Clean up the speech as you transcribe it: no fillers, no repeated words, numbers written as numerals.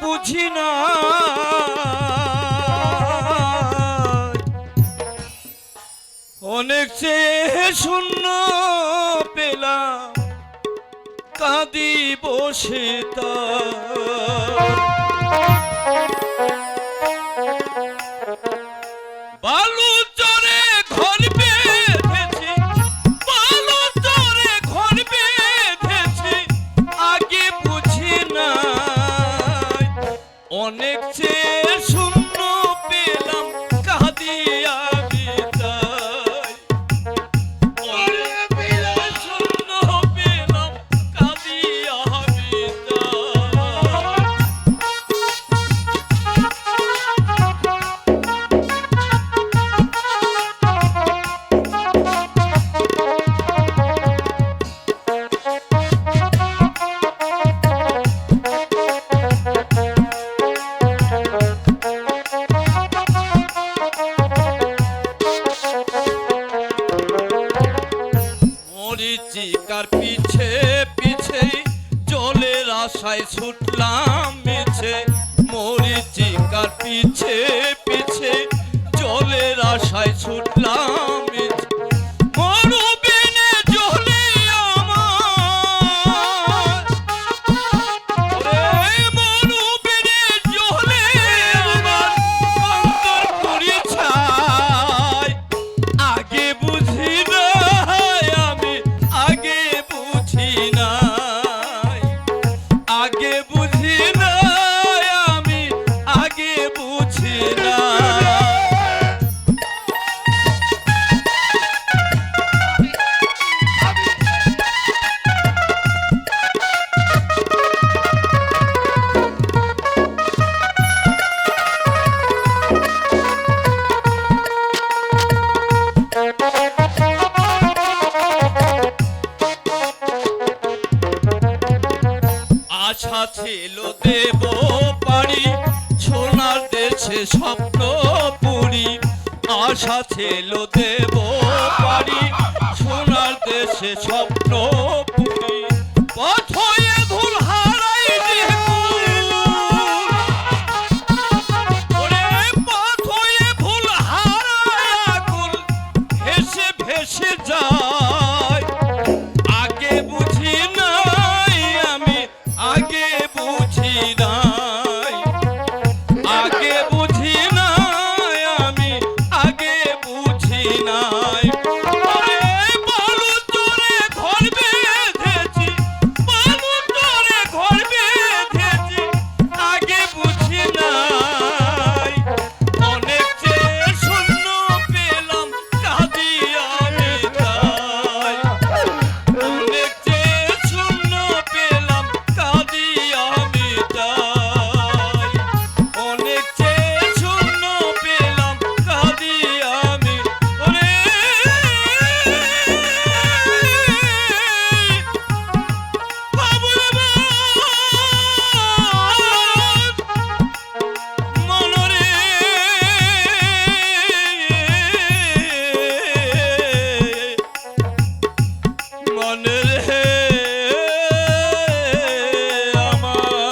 বুঝি না অনেক চেয়ে শূন্য পেলাম কাঁদি বসে বালু চরে ঘর বেঁধেছি বালু চরে ঘর বেঁধেছি আগে বুঝি না অনেক চেয়ে শূন্য পেলাম কাঁদিয়া মরিচিকার পিছে পিছে জলের আশায় ছুটলাম মিছে মরিচিকার পিছে পিছে জলের আশায় ছুটলাম মিছে মরুবিনে জলে আমার মরুবিনে জলে আমার অন্তর পুরি ছাই আগে বুঝি না আগে বুঝি নাই আগে বুঝি নাই আমি আগে বুঝি না আশা ছিল দেব পারি সোনার দেশে স্বপ্ন পুরি আশা ছিল দেব পারি সোনার দেশে স্বপ্ন পুরি পথ হয়ে ভুল হারাই পথ হয়ে ভুল হারাই ভেসে ভেসে যায় আগে বুঝি নাই আমি আগে বুঝি নাই আগে বুঝি নাই আমি আগে বুঝি নাই বালু চরে ঘর বেঁধেছি বালু চরে ঘর বেঁধেছি আগে বুঝি নাই অনেক চেয়ে শূন্য পেলাম কাঁদিয়া তাই অনেক চেয়ে শূন্য পেলাম কাঁদিয়া তাই অনেক চেয়ে শূন্য পেলাম কাঁদিয়া মনরে মনরে আমার